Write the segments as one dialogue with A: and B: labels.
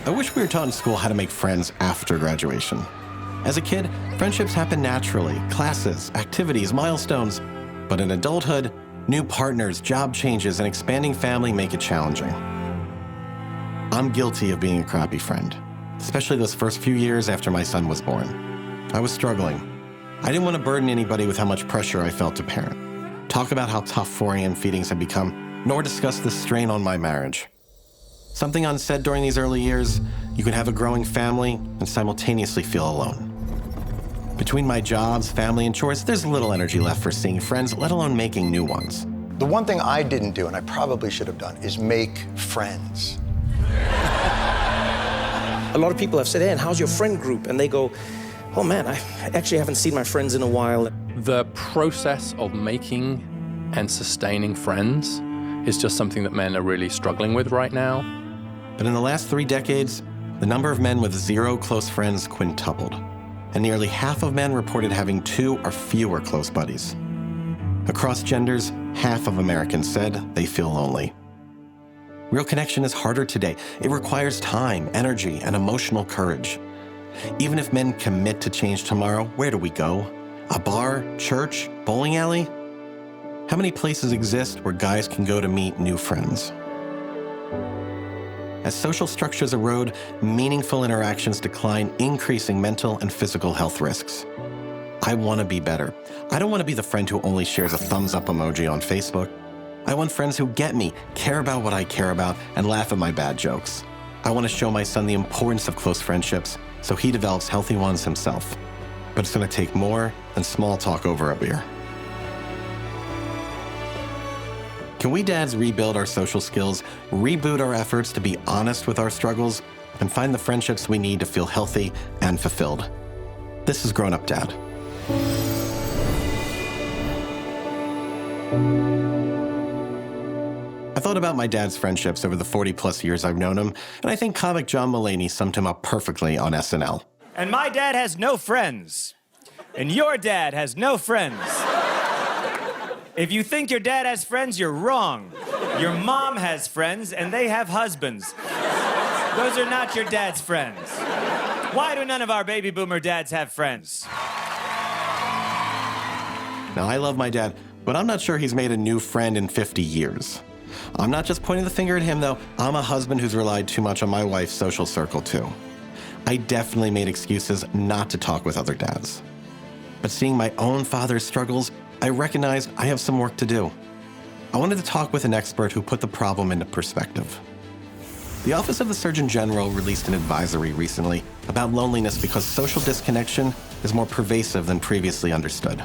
A: I wish we were taught in school how to make friends after graduation. As a kid, friendships happen naturally, classes, activities, milestones. But in adulthood, new partners, job changes, and expanding family make it challenging. I'm guilty of being a crappy friend, especially those first few years after my son was born. I was struggling. I didn't want to burden anybody with how much pressure I felt to parent, talk about how tough 4 a.m. feedings had become, nor discuss the strain on my marriage. Something unsaid during these early years, you can have a growing family and simultaneously feel alone. Between my jobs, family, and chores, there's little energy left for seeing friends, let alone making new ones.
B: The one thing I didn't do, and I probably should have done, is make friends.
C: A lot of people have said, hey, and how's your friend group? And they go, oh man, I actually haven't seen my friends in a while.
D: The process of making and sustaining friends is just something that men are really struggling with right now.
A: But in the last 3 decades, the number of men with 0 close friends quintupled. And nearly half of men reported having 2 or fewer close buddies. Across genders, half of Americans said they feel lonely. Real connection is harder today. It requires time, energy, and emotional courage. Even if men commit to change tomorrow, where do we go? A bar, church, bowling alley? How many places exist where guys can go to meet new friends? As social structures erode, meaningful interactions decline, increasing mental and physical health risks. I want to be better. I don't want to be the friend who only shares a thumbs up emoji on Facebook. I want friends who get me, care about what I care about, and laugh at my bad jokes. I want to show my son the importance of close friendships so he develops healthy ones himself. But it's going to take more than small talk over a beer. Can we dads rebuild our social skills, reboot our efforts to be honest with our struggles, and find the friendships we need to feel healthy and fulfilled? This is Grown Up Dad. I thought about my dad's friendships over the 40-plus years I've known him, and I think comic John Mulaney summed him up perfectly on SNL.
E: And my dad has no friends. And your dad has no friends. If you think your dad has friends, you're wrong. Your mom has friends, and they have husbands. Those are not your dad's friends. Why do none of our baby boomer dads have friends?
A: Now, I love my dad, but I'm not sure he's made a new friend in 50 years. I'm not just pointing the finger at him, though. I'm a husband who's relied too much on my wife's social circle, too. I definitely made excuses not to talk with other dads. But seeing my own father's struggles, I recognized I have some work to do. I wanted to talk with an expert who put the problem into perspective. The Office of the Surgeon General released an advisory recently about loneliness because social disconnection is more pervasive than previously understood.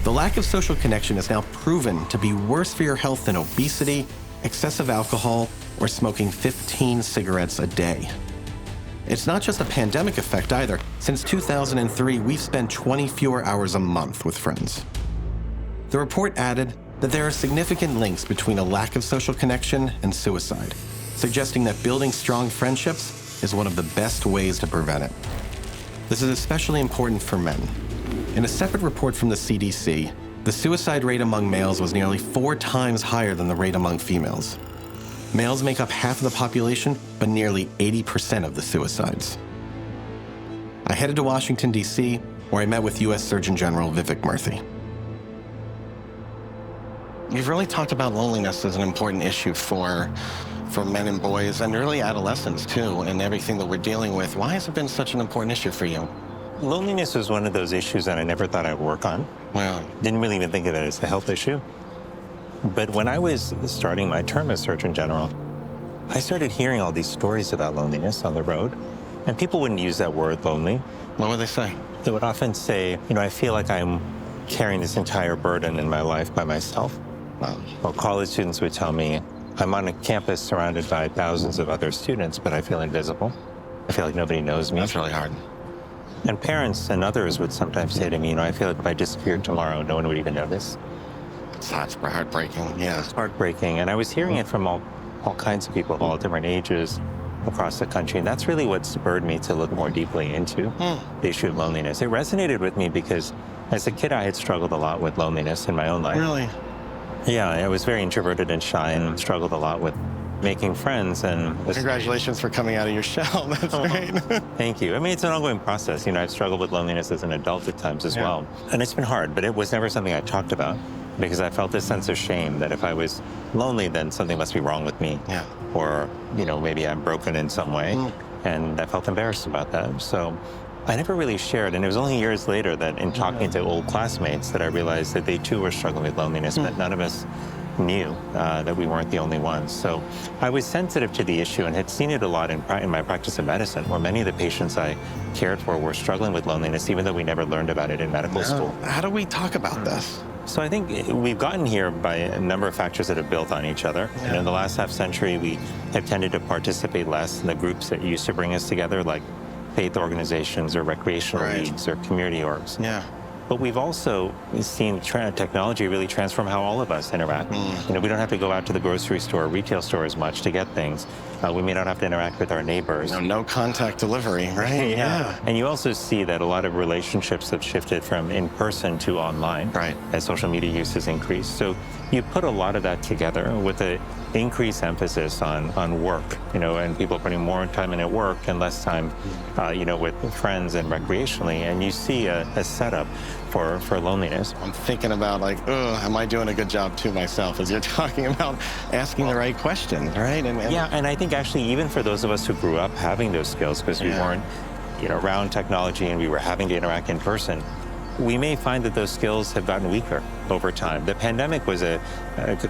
A: The lack of social connection is now proven to be worse for your health than obesity, excessive alcohol, or smoking 15 cigarettes a day. It's not just a pandemic effect either. Since 2003, we've spent 20 fewer hours a month with friends. The report added that there are significant links between a lack of social connection and suicide, suggesting that building strong friendships is one of the best ways to prevent it. This is especially important for men. In a separate report from the CDC, the suicide rate among males was nearly 4 times higher than the rate among females. Males make up half of the population, but nearly 80% of the suicides. I headed to Washington, D.C., where I met with U.S. Surgeon General Vivek Murthy. You've really talked about loneliness as an important issue for men and boys, and early adolescents, too, and everything that we're dealing with. Why has it been such an important issue for you?
F: Loneliness was one of those issues that I never thought I'd work on.
A: Wow.
F: Didn't really even think of it as a health issue. But when I was starting my term as Surgeon General, I started hearing all these stories about loneliness on the road. And people wouldn't use that word, lonely.
A: What would they say?
F: They would often say, I feel like I'm carrying this entire burden in my life by myself.
A: Wow.
F: Or college students would tell me, I'm on a campus surrounded by thousands of other students, but I feel invisible. I feel like nobody knows me.
A: That's really hard.
F: And parents and others would sometimes say to me, I feel like if I disappeared tomorrow, no one would even notice.
A: It's heartbreaking, yeah.
F: It's heartbreaking. And I was hearing it from all kinds of people of all different ages across the country. And that's really what spurred me to look more deeply into the issue of loneliness. It resonated with me because as a kid, I had struggled a lot with loneliness in my own life.
A: Really?
F: Yeah, I was very introverted and shy and struggled a lot with making friends. And
A: Congratulations for coming out of your shell. That's great.
F: Thank you. I mean, it's an ongoing process. You know, I've struggled with loneliness as an adult at times as well. And it's been hard, but it was never something I talked about because I felt this sense of shame that if I was lonely, then something must be wrong with me.
A: Yeah.
F: Or, you know, maybe I'm broken in some way. And I felt embarrassed about that. So I never really shared. And it was only years later that in talking to old classmates that I realized that they too were struggling with loneliness, but none of us knew that we weren't the only ones. So I was sensitive to the issue and had seen it a lot in my practice of medicine, where many of the patients I cared for were struggling with loneliness, even though we never learned about it in medical school.
A: How do we talk about this?
F: So I think we've gotten here by a number of factors that have built on each other. And in the last half century, we have tended to participate less in the groups that used to bring us together, like faith organizations or recreational leagues or community orgs.
A: Yeah.
F: But we've also seen technology really transform how all of us interact. You know, we don't have to go out to the grocery store or retail store as much to get things. We may not have to interact with our neighbors.
A: No contact delivery, right?
F: Yeah. And you also see that a lot of relationships have shifted from in-person to online as social media use has increased. So you put a lot of that together with an increased emphasis on work, you know, and people putting more time in at work and less time, you know, with friends and recreationally. And you see a setup for loneliness.
A: I'm thinking about like, am I doing a good job to myself as you're talking about asking the right questions, right?
F: And I think actually even for those of us who grew up having those skills, because we weren't, you know, around technology and we were having to interact in person, we may find that those skills have gotten weaker over time. The pandemic was a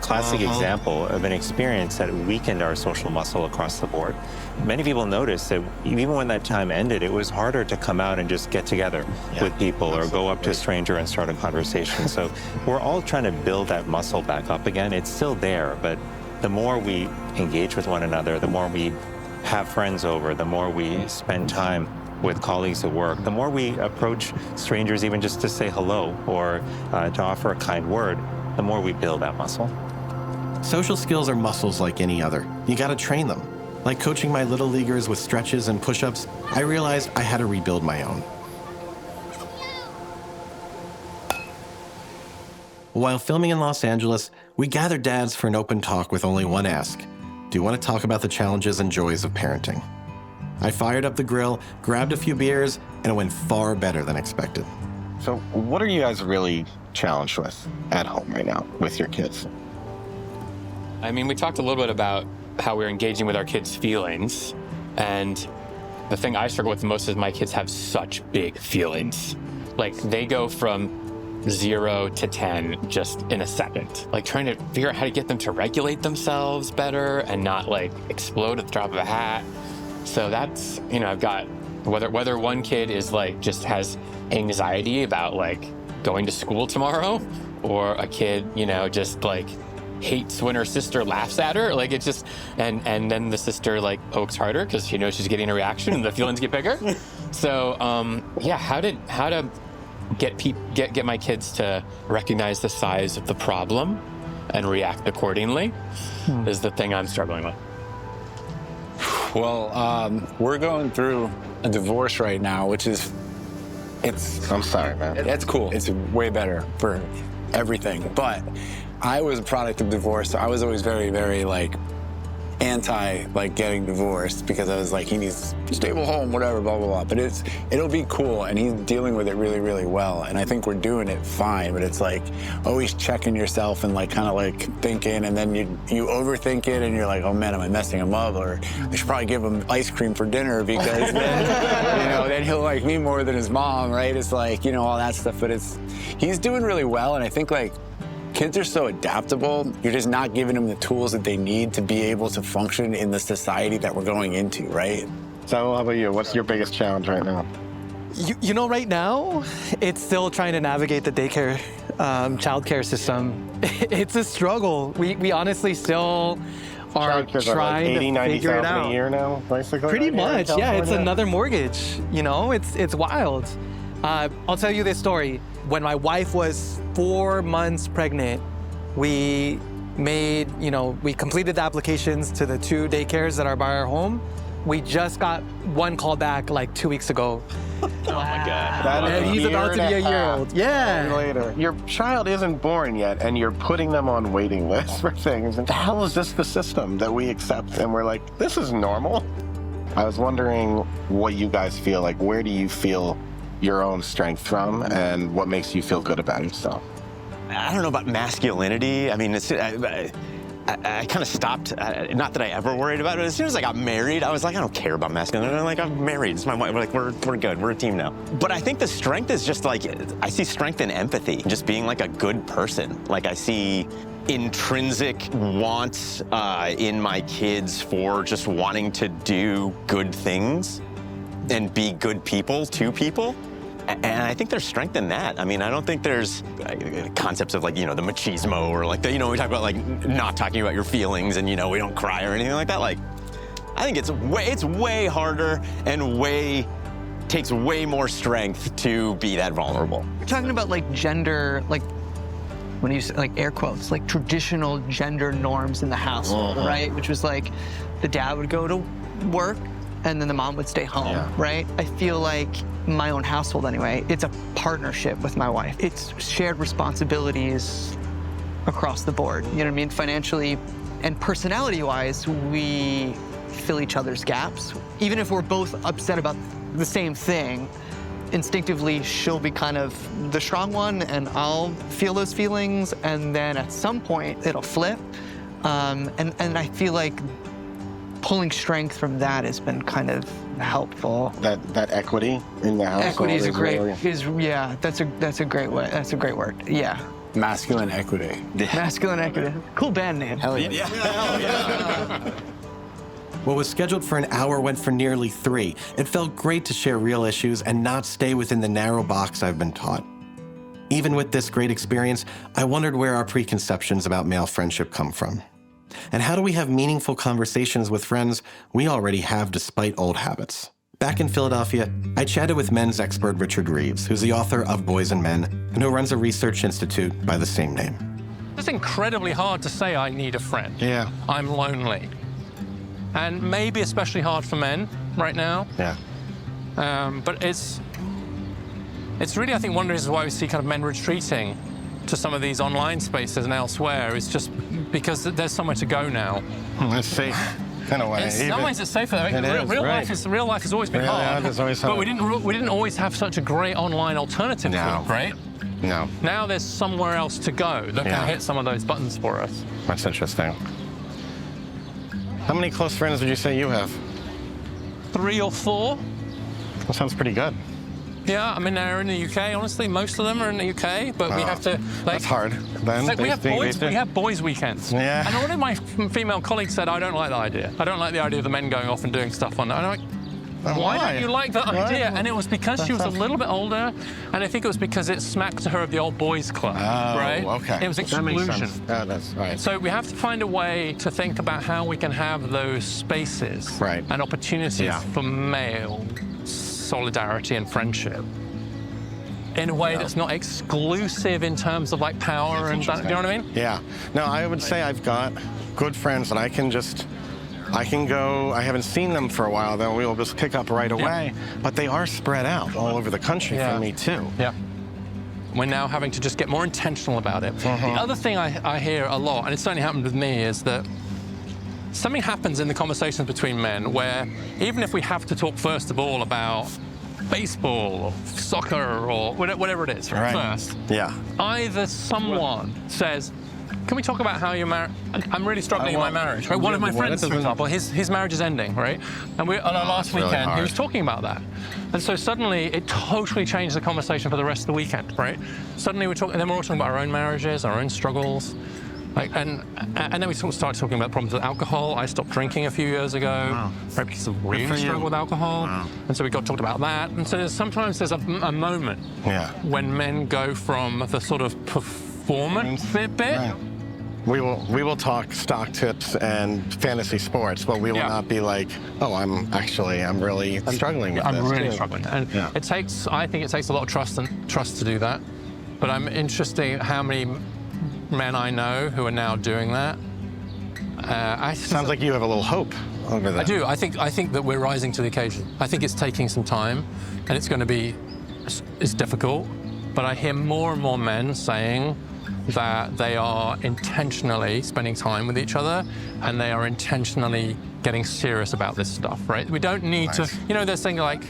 F: classic example of an experience that weakened our social muscle across the board. Many people noticed that even when that time ended, it was harder to come out and just get together with people or go up to a stranger and start a conversation. So we're all trying to build that muscle back up again. It's still there, but the more we engage with one another, the more we have friends over, the more we spend time with colleagues at work, the more we approach strangers even just to say hello or to offer a kind word, the more we build that muscle.
A: Social skills are muscles like any other. You gotta train them. Like coaching my little leaguers with stretches and push-ups, I realized I had to rebuild my own. While filming in Los Angeles, we gathered dads for an open talk with only one ask. Do you want to talk about the challenges and joys of parenting? I fired up the grill, grabbed a few beers, and it went far better than expected. So what are you guys really challenged with at home right now with your kids?
G: I mean, we talked a little bit about how we're engaging with our kids' feelings. And the thing I struggle with the most is my kids have such big feelings. Like, they go from 0 to 10 just in a second. Like, trying to figure out how to get them to regulate themselves better and not, like, explode at the drop of a hat. So that's, you know, I've got, whether one kid is like, just has anxiety about like going to school tomorrow, or a kid, you know, just like hates when her sister laughs at her. Like, it's just, and then the sister like pokes harder because she knows she's getting a reaction and the feelings get bigger. So, yeah, how to get my kids to recognize the size of the problem and react accordingly is the thing I'm struggling with.
H: Well, we're going through a divorce right now, which is,
A: I'm sorry, man.
H: It's cool. It's way better for everything. But I was a product of divorce, so I was always very, very like anti like getting divorced, because I was like, he needs a stable home, whatever, blah, blah, blah. But it'll be cool, and he's dealing with it really, really well. And I think we're doing it fine, but it's like always checking yourself and like kind of like thinking, and then you overthink it, and you're like, oh man, am I messing him up? Or I should probably give him ice cream for dinner, because then, you know, then he'll like me more than his mom, right? It's like, you know, all that stuff. But he's doing really well, and I think like kids are so adaptable. You're just not giving them the tools that they need to be able to function in the society that we're going into, right?
A: So how about you? What's your biggest challenge right now?
I: You know, right now, it's still trying to navigate the daycare, childcare system. It's a struggle. We honestly still are trying to figure it out.
A: $80,000 a year now, basically?
I: Pretty much, yeah. It's another mortgage. You know, it's wild. I'll tell you this story. When my wife was 4 months pregnant, we completed the applications to the 2 daycares that are by our home. We just got one call back like 2 weeks ago.
F: Oh my God.
A: That is
I: And he's about to be a year old. Yeah.
A: Later. Your child isn't born yet, and you're putting them on waiting lists for things. And how is this the system that we accept? And we're like, this is normal. I was wondering what you guys feel like. Where do you feel your own strength from, and what makes you feel good about yourself?
J: I don't know about masculinity. I mean, I kind of stopped, not that I ever worried about it. As soon as I got married, I was like, I don't care about masculinity. I'm like, I'm married, it's my wife. Like, we're good, we're a team now. But I think the strength is just like, I see strength in empathy, just being like a good person. Like, I see intrinsic wants in my kids for just wanting to do good things and be good people to people. And I think there's strength in that. I mean, I don't think there's concepts of like, the machismo or like, we talk about like not talking about your feelings and, we don't cry or anything like that. Like, I think it's way harder and takes way more strength to be that vulnerable.
K: You're talking about like gender, like when you say like air quotes, like traditional gender norms in the household, right? Which was like the dad would go to work and then the mom would stay home, right? I feel like my own household anyway, it's a partnership with my wife. It's shared responsibilities across the board. You know what I mean? Financially and personality-wise, we fill each other's gaps. Even if we're both upset about the same thing, instinctively she'll be kind of the strong one and I'll feel those feelings, and then at some point it'll flip. And I feel like pulling strength from that has been kind of helpful.
A: That equity in the household.
K: Equity is a great, that's a great way. That's a great word. Yeah.
H: Masculine equity.
K: Masculine equity. Cool band name.
H: Hell yeah.
J: Hell yeah.
A: What was scheduled for an hour went for nearly 3. It felt great to share real issues and not stay within the narrow box I've been taught. Even with this great experience, I wondered where our preconceptions about male friendship come from. And how do we have meaningful conversations with friends we already have despite old habits? Back in Philadelphia, I chatted with men's expert Richard Reeves, who's the author of Boys and Men, and who runs a research institute by the same name.
L: It's incredibly hard to say I need a friend.
A: Yeah.
L: I'm lonely. And maybe especially hard for men right now.
A: Yeah.
L: But it's really, I think, one of the reasons why we see kind of men retreating to some of these online spaces and elsewhere is just because there's somewhere to go now.
A: It's safe, in a way.
L: In some ways, it's safer. I mean, real life has always been hard. But we didn't always have such a great online alternative to it, right?
A: No.
L: Now there's somewhere else to go that can hit some of those buttons for us.
A: That's interesting. How many close friends would you say you have?
L: 3 or 4.
A: That sounds pretty good.
L: Yeah, I mean, they're in the UK, honestly. Most of them are in the UK, but we have to, like...
A: That's hard, then.
L: Like we have boys' weekends.
A: Yeah.
L: And one of my female colleagues said, I don't like that idea. I don't like the idea of the men going off and doing stuff on that. And I'm like, why don't you like that idea? And it was because she was a little bit older, and I think it was because it smacked to her of the old boys' club, right?
A: Okay.
L: It was exclusion.
A: That makes sense. Yeah, that's right.
L: So we have to find a way to think about how we can have those spaces and opportunities for male solidarity and friendship in a way that's not exclusive in terms of like power and that, you know what I mean?
A: Yeah. No, I would say I've got good friends that I can go, I haven't seen them for a while, then we'll just pick up right away. But they are spread out all over the country for me too.
L: Yeah. We're now having to just get more intentional about it. The other thing I hear a lot, and it's certainly happened with me, is that something happens in the conversations between men where even if we have to talk first of all about baseball or soccer or whatever it is first, either someone says, can we talk about how you're married? I'm really struggling in my marriage. Right? One of my friends, for example, his marriage is ending, right? And on our last weekend, he was talking about that. And so suddenly, it totally changed the conversation for the rest of the weekend, right? Suddenly, we're talking about our own marriages, our own struggles. And then we sort of started talking about problems with alcohol. I stopped drinking a few years ago, right, because I really struggled with alcohol. And so we talked about that. And so sometimes there's a moment when men go from the sort of performance bit.
A: We will talk stock tips and fantasy sports, but we will not be like, oh, I'm really struggling with this.
L: I'm really struggling. And I think it takes a lot of trust to do that. But I'm interested in how many men I know who are now doing that.
A: Sounds like you have a little hope over that.
L: I do. I think that we're rising to the occasion. I think it's taking some time, and it's going to be, it's difficult. But I hear more and more men saying that they are intentionally spending time with each other, and they are intentionally getting serious about this stuff, right? We don't need to, you know, they're saying like,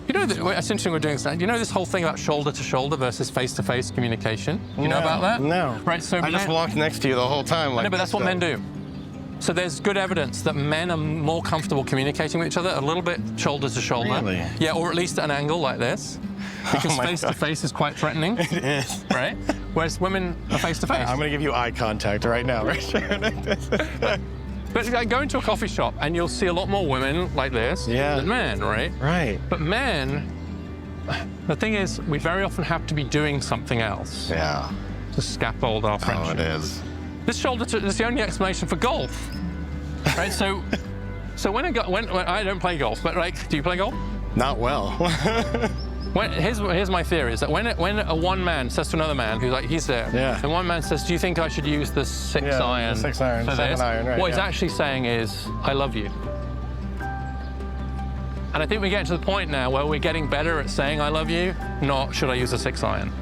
L: you know, it's interesting we're doing this. You know this whole thing about shoulder to shoulder versus face-to-face communication? You know about that?
A: No.
L: Right, so
A: I just walked next to you the whole time. Like,
L: no, but that's what men do. So there's good evidence that men are more comfortable communicating with each other a little bit shoulder to shoulder.
A: Really?
L: Yeah, or at least at an angle like this. Because face to face is quite threatening.
A: It is.
L: Right? Whereas women are face to face.
A: I'm going to give you eye contact right now, right?
L: But like, go into a coffee shop and you'll see a lot more women like this than men, right?
A: Right.
L: But men, the thing is, we very often have to be doing something else.
A: Yeah.
L: To scaffold our friendship.
A: Oh, it is.
L: This is the only explanation for golf, right? So when I don't play golf, but like, do you play golf?
A: Not well.
L: Here's my theory: is that when a one man says to another man who's like he's there, and one man says, "Do you think I should use the 6 iron?
A: The 6 iron,
L: for
A: 7
L: this?"
A: iron, right?
L: What he's actually saying is, "I love you." And I think we get to the point now where we're getting better at saying "I love you," not "Should I use a 6 iron?"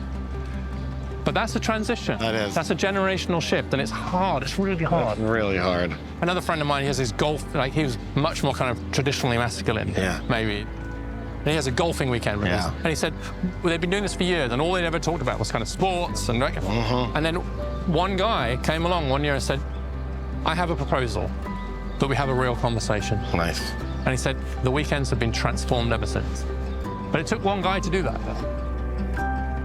L: But that's a transition.
A: That is.
L: That's a generational shift, and it's hard. It's really hard.
A: It's really hard.
L: Another friend of mine, he has his golf, like he was much more kind of traditionally masculine, maybe. And he has a golfing weekend with us. And he said, well, they've been doing this for years, and all they'd ever talked about was kind of sports. And then one guy came along one year and said, I have a proposal, that we have a real conversation.
A: Nice.
L: And he said, the weekends have been transformed ever since. But it took one guy to do that.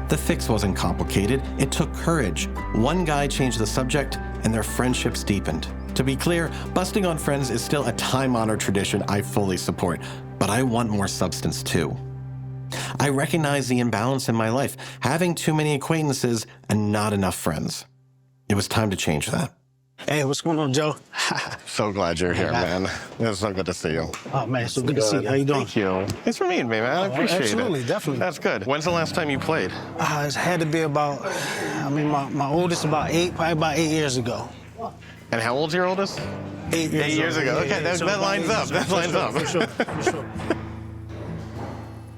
A: The fix wasn't complicated. It took courage. One guy changed the subject, and their friendships deepened. To be clear, busting on friends is still a time-honored tradition I fully support, but I want more substance too. I recognize the imbalance in my life, having too many acquaintances and not enough friends. It was time to change that.
M: Hey, what's going on, Joe?
A: So glad you're here, man. It's so good to see you.
M: Oh, man, so good to see you. How you doing?
A: Thank you. Thanks for meeting me, man. I appreciate it.
M: Absolutely, definitely.
A: That's good. When's the last time you played?
M: It had to be about, my oldest probably about 8 years ago.
A: And how old's your oldest?
M: 8 years,
A: 8 years ago. Okay, that lines up. That lines up.
M: For sure.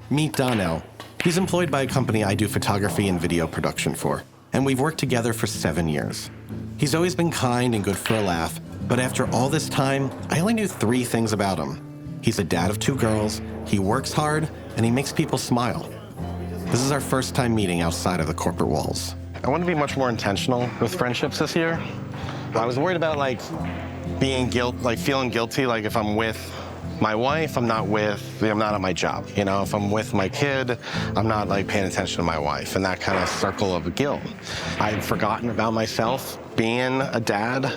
A: Meet Donnel. He's employed by a company I do photography and video production for, and we've worked together for 7 years. He's always been kind and good for a laugh, but after all this time, I only knew 3 things about him. He's a dad of 2 girls, he works hard, and he makes people smile. This is our first time meeting outside of the corporate walls. I want to be much more intentional with friendships this year. I was worried about feeling guilty, like if I'm with my wife, I'm not at my job. You know, if I'm with my kid, I'm not paying attention to my wife, and that kind of circle of guilt. I'd forgotten about myself being a dad,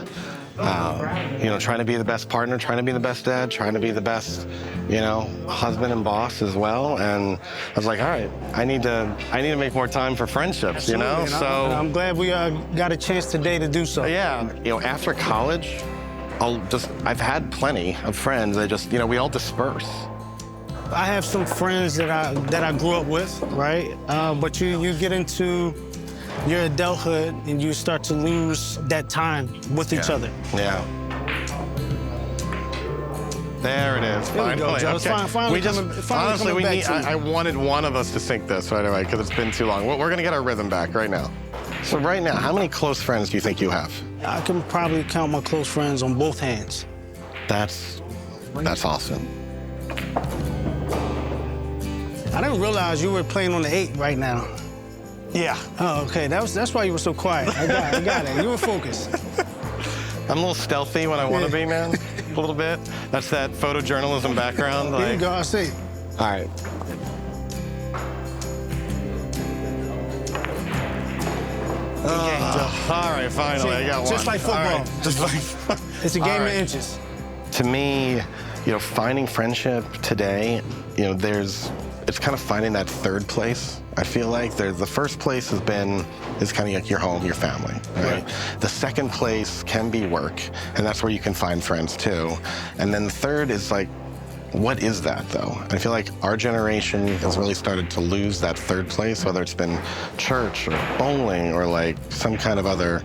A: trying to be the best partner, trying to be the best dad, trying to be the best, husband and boss as well. And I was like, all right, I need to make more time for friendships,
M: Absolutely.
A: So
M: I'm glad we got a chance today to do so.
A: Yeah, after college, I've had plenty of friends. We all disperse.
M: I have some friends that I grew up with, right? But you get into your adulthood and you start to lose that time with each other.
A: Yeah. There it is.
M: There we go, Joe.
A: Honestly, I wanted one of us to sync this right away because it's been too long. We're gonna get our rhythm back right now. So right now, how many close friends do you think you have?
M: I can probably count my close friends on both hands.
A: That's awesome.
M: I didn't realize you were playing on the 8 right now.
A: Yeah.
M: Oh, okay. That's why you were so quiet. I got it. You were focused.
A: I'm a little stealthy when I want to be, man. A little bit. That's that photojournalism background.
M: Here you go. I see.
A: All right. All right, finally, I got one.
M: Just like football.
A: Right. Just like
M: it's a game of inches.
A: To me, finding friendship today, it's kind of finding that third place. I feel like the first place is kind of like your home, your family, right? The second place can be work, and that's where you can find friends too. And then the third is what is that though? I feel like our generation has really started to lose that third place, whether it's been church or bowling or some kind of other,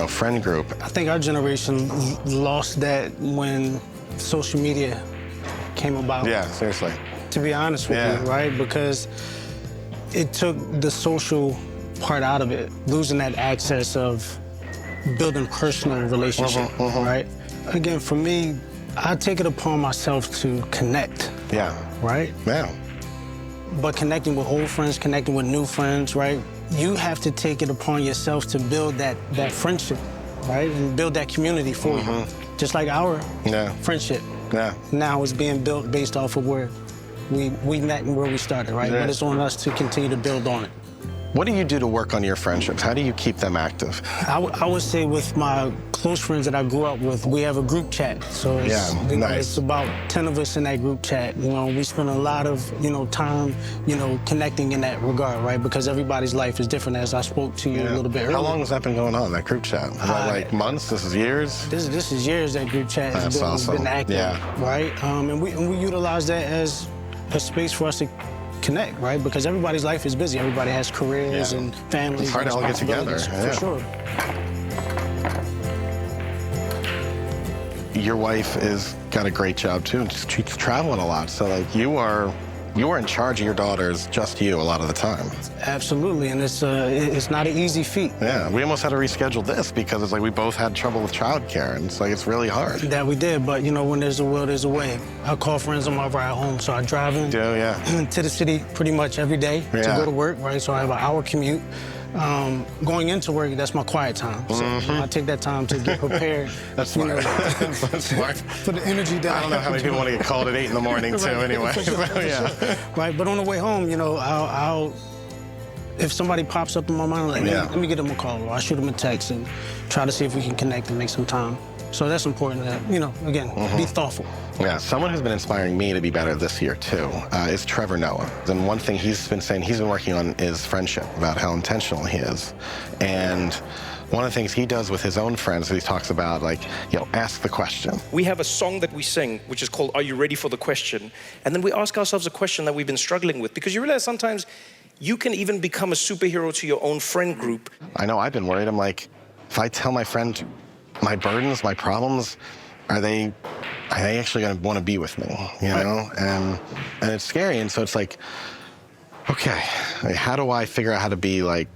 A: friend group.
M: I think our generation lost that when social media came about.
A: Yeah, seriously.
M: To be honest with you, right? Because it took the social part out of it, losing that access of building personal relationship, right? Again, for me, I take it upon myself to connect.
A: Yeah.
M: Right?
A: Yeah.
M: But connecting with old friends, connecting with new friends, right? You have to take it upon yourself to build that friendship, right? And build that community for you. Just like our friendship now is being built based off of where we met and where we started, right? But it's on us to continue to build on it.
A: What do you do to work on your friendships? How do you keep them active?
M: I would say with my close friends that I grew up with, we have a group chat. So it's, it's about 10 of us in that group chat. You know, we spend a lot of, time, connecting in that regard, right? Because everybody's life is different, as I spoke to you a little bit earlier.
A: How long has that been going on, that group chat? Is that like months? This is years?
M: This is years that group chat has been active, right? And we utilize that as a space for us to connect, right? Because everybody's life is busy. Everybody has careers and families.
A: It's hard to all get together.
M: For sure.
A: Your wife is got a great job too, and she's traveling a lot. So like you are in charge of your daughters, just you a lot of the time.
M: Absolutely, and it's not an easy feat.
A: Yeah, we almost had to reschedule this because it's like we both had trouble with childcare, and it's like it's really hard.
M: That we did, but when there's a will, there's a way. I call friends on my ride home, so I drive in to the city pretty much every day to go to work, right? So I have an hour commute. Going into work, that's my quiet time. So I take that time to get prepared.
A: That's smart. That's smart.
M: For the energy that
A: I don't know how many people want to get called at 8 in the morning too. Anyway,
M: right. But on the way home, I'll if somebody pops up in my mind, like, let me give them a call, or I'll shoot them a text and try to see if we can connect and make some time. So that's important that, again, be thoughtful.
A: Yeah, someone who's been inspiring me to be better this year, too, is Trevor Noah. And one thing he's been saying he's been working on is friendship, about how intentional he is. And one of the things he does with his own friends, he talks about, like, ask the question.
C: We have a song that we sing, which is called Are You Ready for the Question? And then we ask ourselves a question that we've been struggling with, because you realize sometimes you can even become a superhero to your own friend group.
A: I know, I've been worried. I'm like, if I tell my friend my burdens, my problems, are they actually going to want to be with me, And it's scary. And so it's like, okay, how do I figure out how to be like,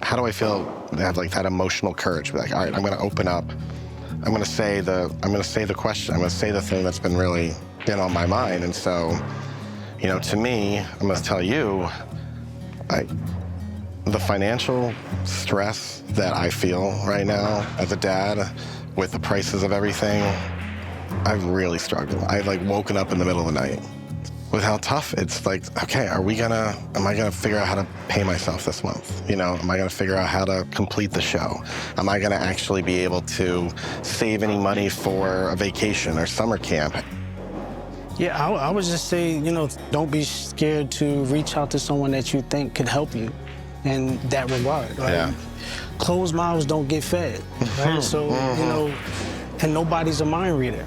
A: how do I feel, have like that emotional courage? Be like, all right, I'm going to open up. I'm going to say the question. I'm going to say the thing that's been really been on my mind. And so, to me, I'm going to tell you, the financial stress that I feel right now as a dad with the prices of everything, I've really struggled. I've woken up in the middle of the night with how tough it's like, okay, am I gonna figure out how to pay myself this month? Am I gonna figure out how to complete the show? Am I gonna actually be able to save any money for a vacation or summer camp?
M: Yeah, I would just say, don't be scared to reach out to someone that you think could help you in that regard. Right?
A: Yeah.
M: Closed mouths don't get fed, right? So, and nobody's a mind reader.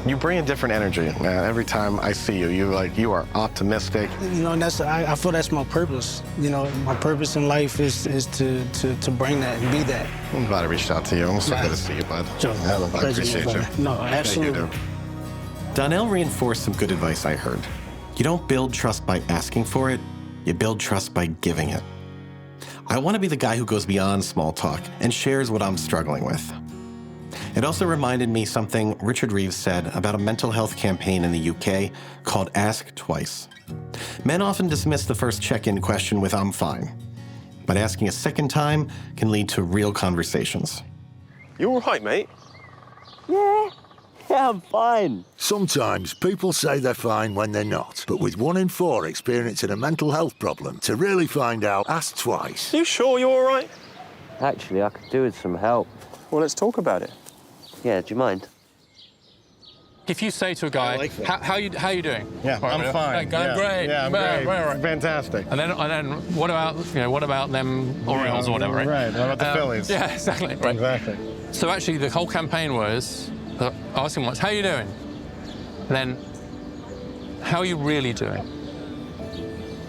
A: You bring a different energy, man. Every time I see you, you are optimistic.
M: And I feel that's my purpose. My purpose in life is to bring that and be that.
A: I'm glad I reached out to you. I'm so good to see you, bud.
M: Sure.
A: I appreciate you.
M: No, absolutely.
A: Thank you, Donnel reinforced some good advice I heard. You don't build trust by asking for it. You build trust by giving it. I want to be the guy who goes beyond small talk and shares what I'm struggling with. It also reminded me something Richard Reeves said about a mental health campaign in the UK called Ask Twice. Men often dismiss the first check-in question with "I'm fine," but asking a second time can lead to real conversations.
J: You all right, mate? Yeah, I'm fine.
N: Sometimes people say they're fine when they're not, but with 1 in 4 experiencing a mental health problem, to really find out, ask twice.
J: You sure you're all right?
O: Actually, I could do with some help.
J: Well, let's talk about it.
O: Yeah, do you mind?
L: If you say to a guy, how you doing?
A: Yeah, I'm fine.
L: Great.
A: Yeah, I'm great. Fantastic.
L: And then what about them Orioles or whatever, right?
A: Right. What about the Phillies?
L: Yeah, exactly. Right.
A: Exactly.
L: So actually, the whole campaign was asking once, how are you doing? And then, how are you really doing?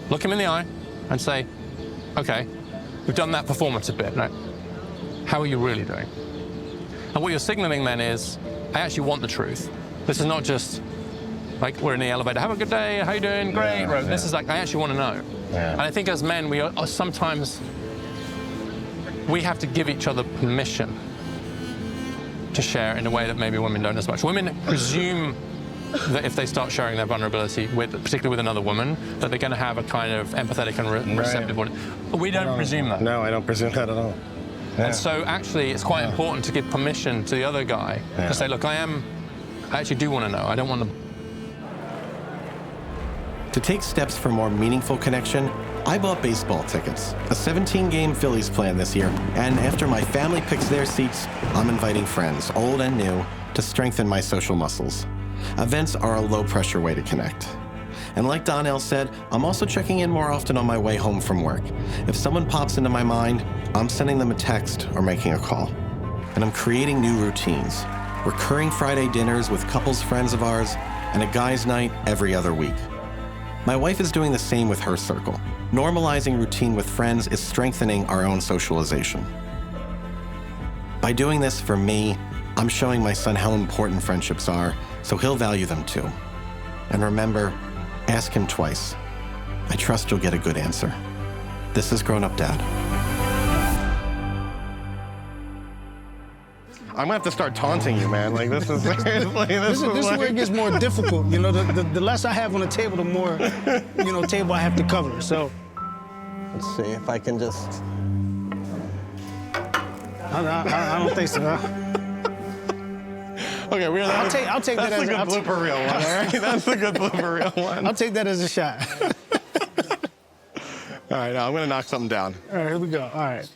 L: Look him in the eye and say, okay, we've done that performance a bit, right? How are you really doing? And what you're signaling then is, I actually want the truth. This is not just like we're in the elevator, have a good day, how you doing, great. This is like, I actually want to know. And I think as men, we are sometimes, we have to give each other permission to share in a way that maybe women don't as much. Women presume that if they start sharing their vulnerability, particularly with another woman, that they're going to have a kind of empathetic and receptive one. But we don't presume that.
A: No, I don't presume that at all.
L: And so actually, it's quite important to give permission to the other guy to say, look, I actually do want to know. I don't want to.
A: To take steps for more meaningful connection, I bought baseball tickets, a 17-game Phillies plan this year, and after my family picks their seats, I'm inviting friends, old and new, to strengthen my social muscles. Events are a low-pressure way to connect. And like Donnel said, I'm also checking in more often on my way home from work. If someone pops into my mind, I'm sending them a text or making a call. And I'm creating new routines, recurring Friday dinners with couples friends of ours, and a guys' night every other week. My wife is doing the same with her circle. Normalizing routine with friends is strengthening our own socialization. By doing this for me, I'm showing my son how important friendships are, so he'll value them too. And remember, ask him twice. I trust you'll get a good answer. This is Grown Up Dad. I'm gonna have to start taunting you, man. Like, this is seriously,
M: this is where it gets more difficult. You know, the less I have on the table, the more, table I have to cover. So, let's see if I can just. I don't think so.
A: Okay,
M: I'll take that as a
A: good blooper reel one. All right, that's a good blooper reel one.
M: I'll take that as a shot.
A: All right, now I'm gonna knock something down.
M: All right, here we go. All right.